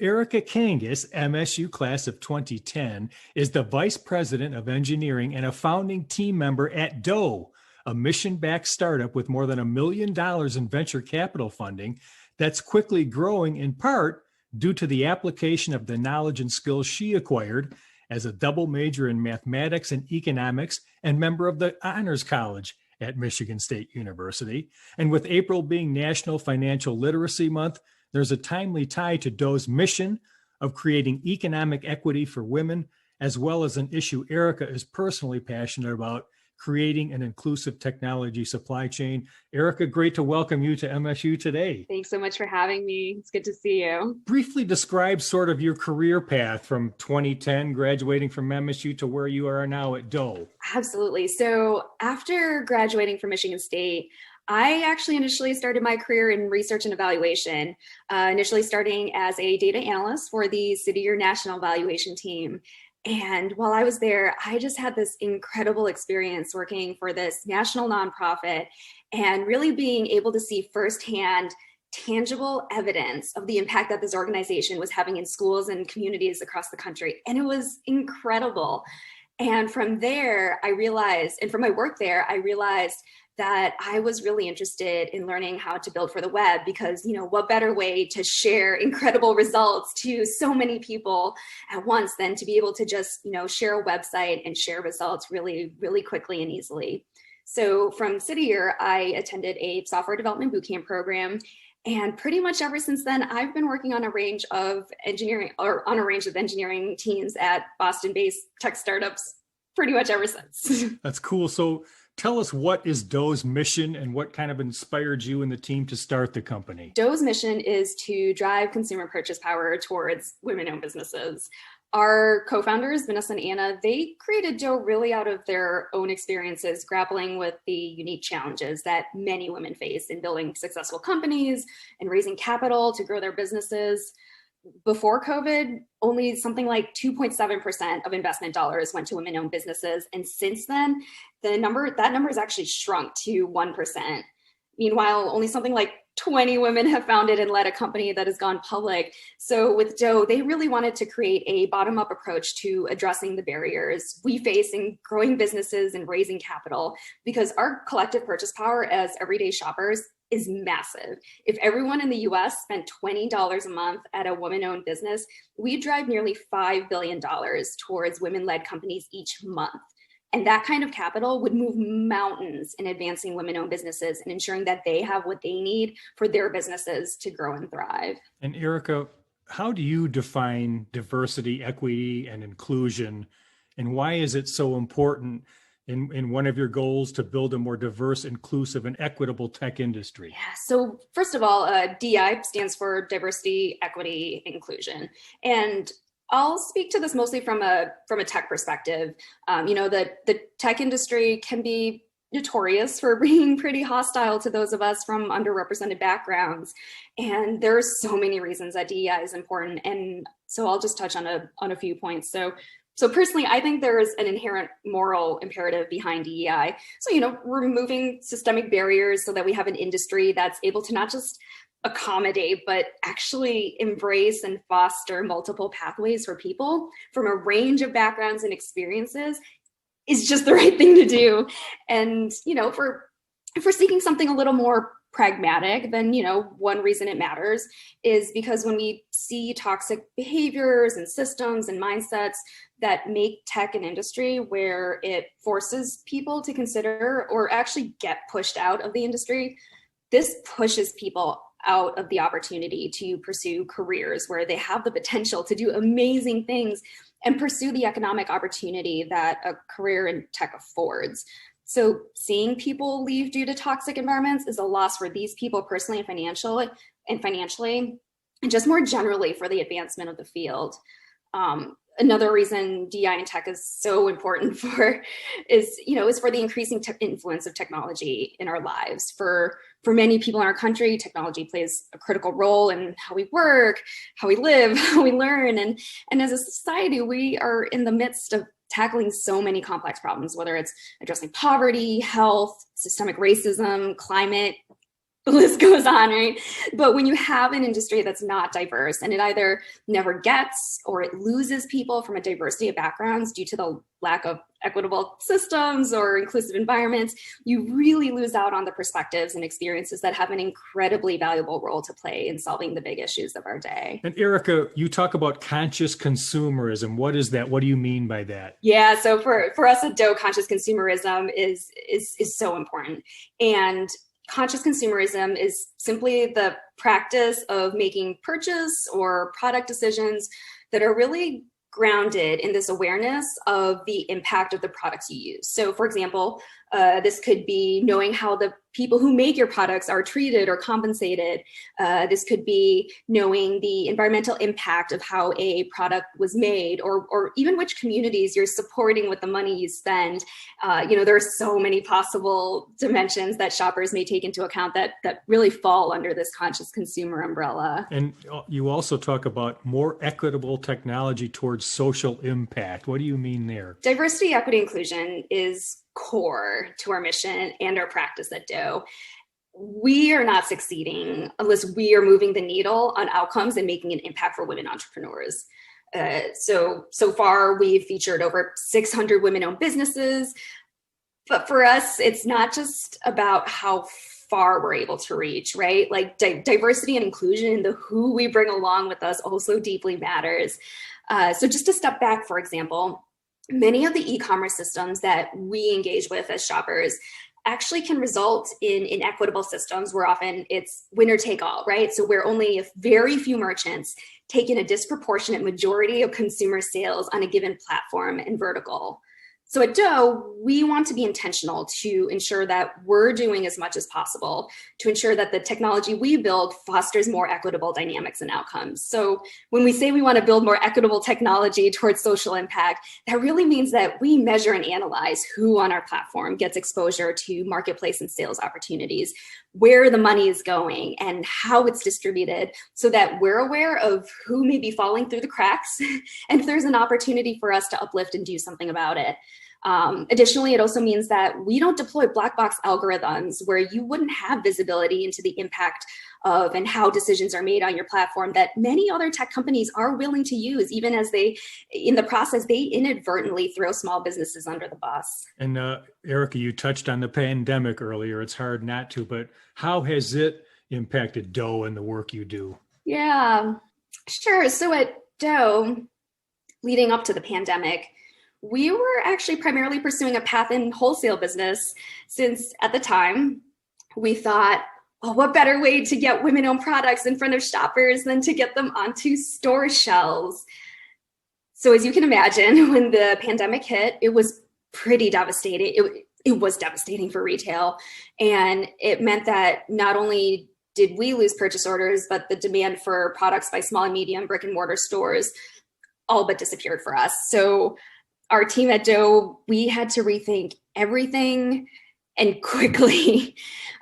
Erica Kangas, MSU class of 2010, is the Vice President of Engineering and a founding team member at Doe, a mission-backed startup with more than $1 million in venture capital funding that's quickly growing in part due to the application of the knowledge and skills she acquired as a double major in mathematics and economics and member of the Honors College at Michigan State University. And with April being National Financial Literacy Month, there's a timely tie to Doe's mission of creating economic equity for women, as well as an issue Erica is personally passionate about, creating an inclusive technology supply chain. Erica, great to welcome you to MSU Today. Thanks so much for having me. It's good to see you. Briefly describe sort of your career path from 2010, graduating from MSU to where you are now at Doe. Absolutely. So after graduating from Michigan State, I actually initially started my career in research and evaluation, initially starting as a data analyst for the City Year National Evaluation Team. And while I was there, I just had this incredible experience working for this national nonprofit and really being able to see firsthand tangible evidence of the impact that this organization was having in schools and communities across the country. And it was incredible. And from there, I realized, and from my work there, I realized that I was really interested in learning how to build for the web because, what better way to share incredible results to so many people at once than to be able to just, share a website and share results really, really quickly and easily. So from City Year, I attended a software development bootcamp program. And pretty much ever since then, I've been working on a range of engineering teams at Boston-based tech startups pretty much ever since. That's cool. So tell us, what is Doe's mission and what kind of inspired you and the team to start the company? Doe's mission is to drive consumer purchase power towards women-owned businesses. Our co-founders, Vanessa and Anna, they created Doe really out of their own experiences, grappling with the unique challenges that many women face in building successful companies and raising capital to grow their businesses. Before COVID, only something like 2.7% of investment dollars went to women-owned businesses. And since then, that number has actually shrunk to 1%. Meanwhile, only something like 20 women have founded and led a company that has gone public. So with Doe, they really wanted to create a bottom-up approach to addressing the barriers we face in growing businesses and raising capital, because our collective purchase power as everyday shoppers is massive. If everyone in the US spent $20 a month at a woman-owned business, we'd drive nearly $5 billion towards women-led companies each month. And that kind of capital would move mountains in advancing women-owned businesses and ensuring that they have what they need for their businesses to grow and thrive. And Erica, how do you define diversity, equity, and inclusion? And why is it so important in one of your goals to build a more diverse, inclusive, and equitable tech industry? Yeah, so first of all, DI stands for diversity, equity, inclusion. And I'll speak to this mostly from a tech perspective. The tech industry can be notorious for being pretty hostile to those of us from underrepresented backgrounds. And there are so many reasons that DEI is important. And so I'll just touch on a few points. So personally, I think there is an inherent moral imperative behind DEI. So, removing systemic barriers so that we have an industry that's able to not just accommodate, but actually embrace and foster multiple pathways for people from a range of backgrounds and experiences is just the right thing to do. And, if we're seeking something a little more pragmatic, then, one reason it matters is because when we see toxic behaviors and systems and mindsets that make tech an industry where it forces people to consider or actually get pushed out of the industry, this pushes people out of the opportunity to pursue careers where they have the potential to do amazing things and pursue the economic opportunity that a career in tech affords. So seeing people leave due to toxic environments is a loss for these people personally and financially, and just more generally for the advancement of the field. Another reason DI and tech is so important is for the increasing influence of technology in our lives. For many people in our country, technology plays a critical role in how we work, how we live, how we learn. And as a society, we are in the midst of tackling so many complex problems, whether it's addressing poverty, health, systemic racism, climate, the list goes on, right? But when you have an industry that's not diverse and it either never gets or it loses people from a diversity of backgrounds due to the lack of equitable systems or inclusive environments, you really lose out on the perspectives and experiences that have an incredibly valuable role to play in solving the big issues of our day. And Erica, you talk about conscious consumerism. What is that? What do you mean by that? Yeah, so for us at Doe, conscious consumerism is so important. And conscious consumerism is simply the practice of making purchase or product decisions that are really grounded in this awareness of the impact of the products you use. So for example, this could be knowing how the people who make your products are treated or compensated. This could be knowing the environmental impact of how a product was made, or even which communities you're supporting with the money you spend. There are so many possible dimensions that shoppers may take into account that really fall under this conscious consumer umbrella. And you also talk about more equitable technology towards social impact. What do you mean there? Diversity, equity, inclusion is core to our mission and our practice at Doe. We are not succeeding unless we are moving the needle on outcomes and making an impact for women entrepreneurs. So far, we've featured over 600 women-owned businesses. But for us, it's not just about how far we're able to reach, right? Like diversity and inclusion and the who we bring along with us also deeply matters. So just to step back, for example, many of the e-commerce systems that we engage with as shoppers actually can result in inequitable systems where often it's winner take all, right? So where only a very few merchants take in a disproportionate majority of consumer sales on a given platform and vertical. So at Doe, we want to be intentional to ensure that we're doing as much as possible to ensure that the technology we build fosters more equitable dynamics and outcomes. So when we say we want to build more equitable technology towards social impact, that really means that we measure and analyze who on our platform gets exposure to marketplace and sales opportunities, where the money is going and how it's distributed, so that we're aware of who may be falling through the cracks and if there's an opportunity for us to uplift and do something about it. Additionally, it also means that we don't deploy black box algorithms where you wouldn't have visibility into the impact of and how decisions are made on your platform that many other tech companies are willing to use, even as in the process, they inadvertently throw small businesses under the bus. And Erica, you touched on the pandemic earlier. It's hard not to, but how has it impacted Doe and the work you do? Yeah, sure. So at Doe, leading up to the pandemic, we were actually primarily pursuing a path in wholesale business, since at the time we thought, well, what better way to get women-owned products in front of shoppers than to get them onto store shelves? So as you can imagine, when the pandemic hit, it was pretty devastating. It was devastating for retail. And it meant that not only did we lose purchase orders, but the demand for products by small and medium brick and mortar stores all but disappeared for us. So our team at Doe, we had to rethink everything and quickly.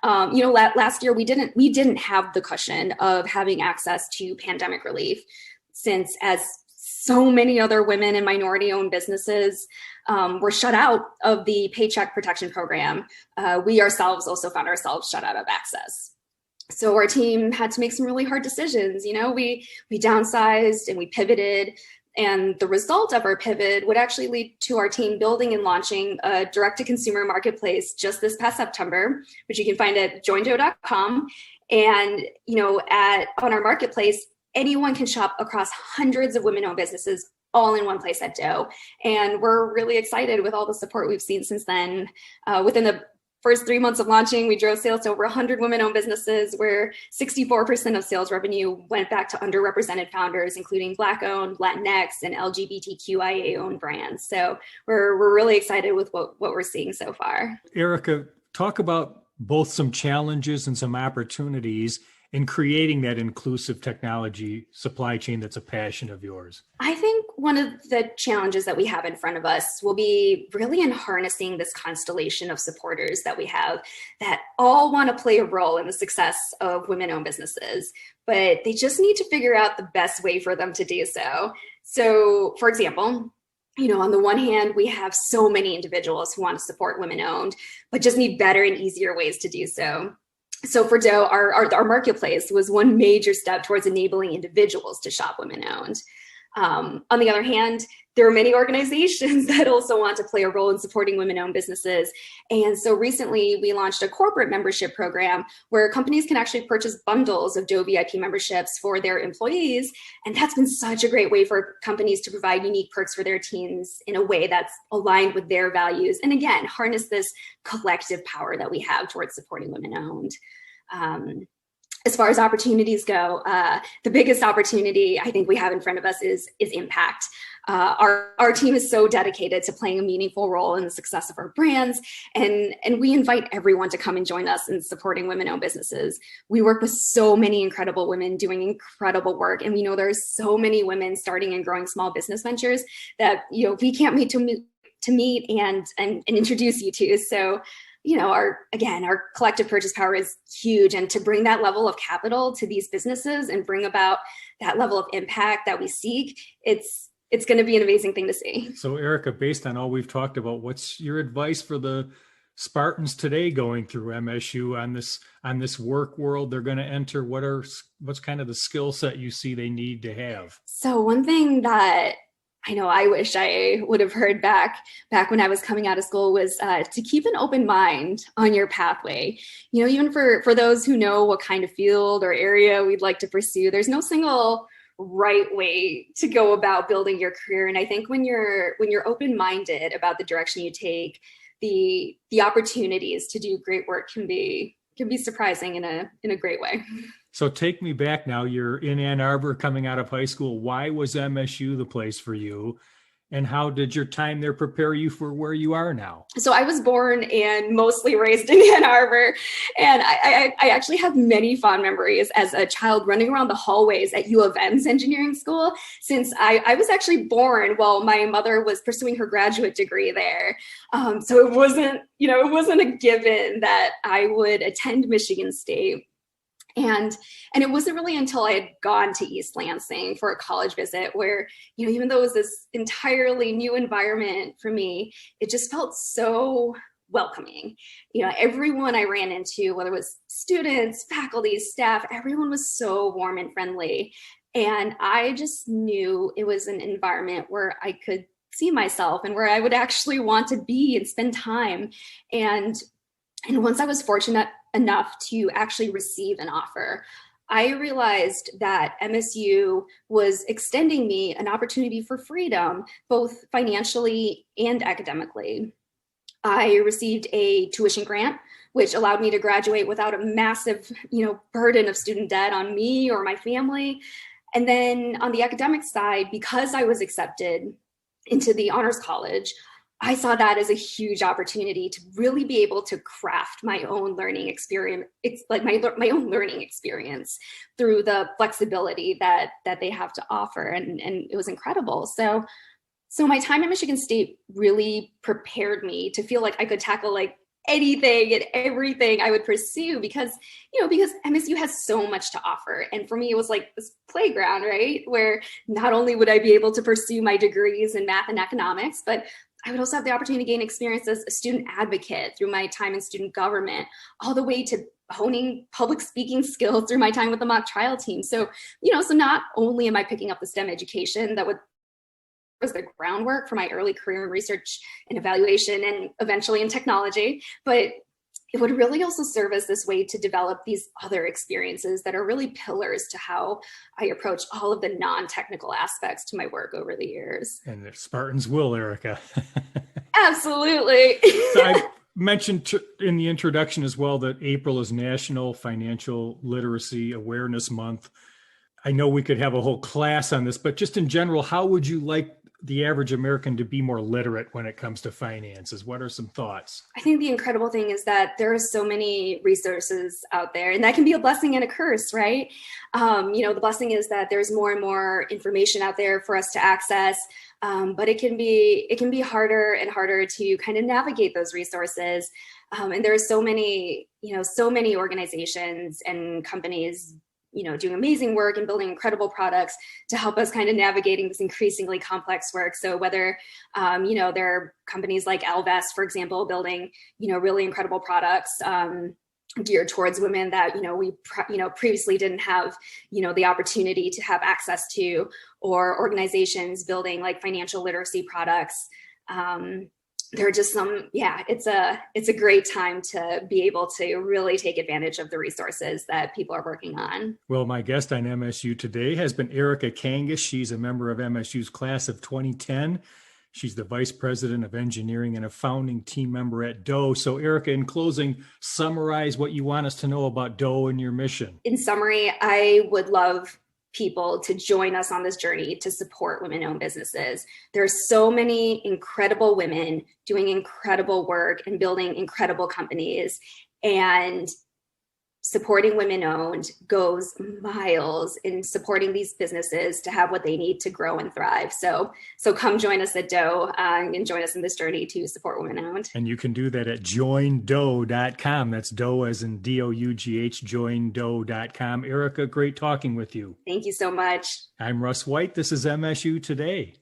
Last year we didn't have the cushion of having access to pandemic relief, since as so many other women and minority-owned businesses were shut out of the Paycheck Protection Program. We ourselves also found ourselves shut out of access. So our team had to make some really hard decisions. We downsized and we pivoted. And the result of our pivot would actually lead to our team building and launching a direct-to-consumer marketplace just this past September, which you can find at joindoe.com. And on our marketplace, anyone can shop across hundreds of women-owned businesses all in one place at Doe. And we're really excited with all the support we've seen since then. Within the first 3 months of launching, we drove sales to over 100 women-owned businesses, where 64% of sales revenue went back to underrepresented founders, including Black-owned, Latinx, and LGBTQIA-owned brands. So we're really excited with what we're seeing so far. Erica, talk about both some challenges and some opportunities in creating that inclusive technology supply chain that's a passion of yours. I think one of the challenges that we have in front of us will be really in harnessing this constellation of supporters that we have that all want to play a role in the success of women-owned businesses, but they just need to figure out the best way for them to do so. So, for example, on the one hand, we have so many individuals who want to support women-owned, but just need better and easier ways to do so. So for Doe, our marketplace was one major step towards enabling individuals to shop women-owned. On the other hand, there are many organizations that also want to play a role in supporting women-owned businesses. And so recently we launched a corporate membership program where companies can actually purchase bundles of Doe VIP memberships for their employees. And that's been such a great way for companies to provide unique perks for their teams in a way that's aligned with their values. And again, harness this collective power that we have towards supporting women-owned. As far as opportunities go, the biggest opportunity I think we have in front of us is impact. Our team is so dedicated to playing a meaningful role in the success of our brands, and we invite everyone to come and join us in supporting women-owned businesses. We work with so many incredible women doing incredible work, and we know there's so many women starting and growing small business ventures that we can't wait to meet and introduce you to. So our collective purchase power is huge. And to bring that level of capital to these businesses and bring about that level of impact that we seek, it's going to be an amazing thing to see. So Erica, based on all we've talked about, what's your advice for the Spartans today going through MSU on this work world they're going to enter? What's kind of the skill set you see they need to have? So one thing that I know I wish I would have heard back when I was coming out of school was to keep an open mind on your pathway. Even for those who know what kind of field or area we'd like to pursue, there's no single right way to go about building your career. And I think when you're open-minded about the direction you take, the opportunities to do great work can be surprising in a great way. So take me back now. You're in Ann Arbor coming out of high school. Why was MSU the place for you? And how did your time there prepare you for where you are now? So I was born and mostly raised in Ann Arbor. And I actually have many fond memories as a child running around the hallways at U of M's engineering school, since I was actually born while my mother was pursuing her graduate degree there. So it wasn't a given that I would attend Michigan State. And it wasn't really until I had gone to East Lansing for a college visit where, even though it was this entirely new environment for me, it just felt so welcoming. Everyone I ran into, whether it was students, faculty, staff, everyone was so warm and friendly. And I just knew it was an environment where I could see myself and where I would actually want to be and spend time. And once I was fortunate enough to actually receive an offer, I realized that MSU was extending me an opportunity for freedom, both financially and academically. I received a tuition grant, which allowed me to graduate without a massive, burden of student debt on me or my family. And then on the academic side, because I was accepted into the honors college, I saw that as a huge opportunity to really be able to craft my own learning experience. It's like my own learning experience through the flexibility that they have to offer. And it was incredible. So my time at Michigan State really prepared me to feel like I could tackle like anything and everything I would pursue because MSU has so much to offer. And for me, it was like this playground, right? Where not only would I be able to pursue my degrees in math and economics, but I would also have the opportunity to gain experience as a student advocate through my time in student government, all the way to honing public speaking skills through my time with the mock trial team. So not only am I picking up the STEM education that was the groundwork for my early career in research and evaluation and eventually in technology, but it would really also serve as this way to develop these other experiences that are really pillars to how I approach all of the non-technical aspects to my work over the years. And the Spartans will, Erica. Absolutely. So I mentioned in the introduction as well that April is National Financial Literacy Awareness Month. I know we could have a whole class on this, but just in general, how would you like the average American to be more literate when it comes to finances? What are some thoughts? I think the incredible thing is that there are so many resources out there, and that can be a blessing and a curse, right? The blessing is that there's more and more information out there for us to access, but it can be harder and harder to kind of navigate those resources. And there are so many organizations and companies doing amazing work and building incredible products to help us kind of navigating this increasingly complex work. So whether, there are companies like Alvest, for example, building, really incredible products, geared towards women that, we previously didn't have, the opportunity to have access to, or organizations building like financial literacy products. There are just it's a great time to be able to really take advantage of the resources that people are working on. Well, my guest on MSU Today has been Erica Kangas. She's a member of MSU's class of 2010. She's the vice president of engineering and a founding team member at DOE. So Erica, in closing, summarize what you want us to know about DOE and your mission. In summary, I would love people to join us on this journey to support women-owned businesses. There's so many incredible women doing incredible work and building incredible companies, and supporting women-owned goes miles in supporting these businesses to have what they need to grow and thrive. So come join us at DOE and join us in this journey to support women-owned. And you can do that at joindoe.com. That's DOE as in DOUGH, joindoe.com. Erica, great talking with you. Thank you so much. I'm Russ White. This is MSU Today.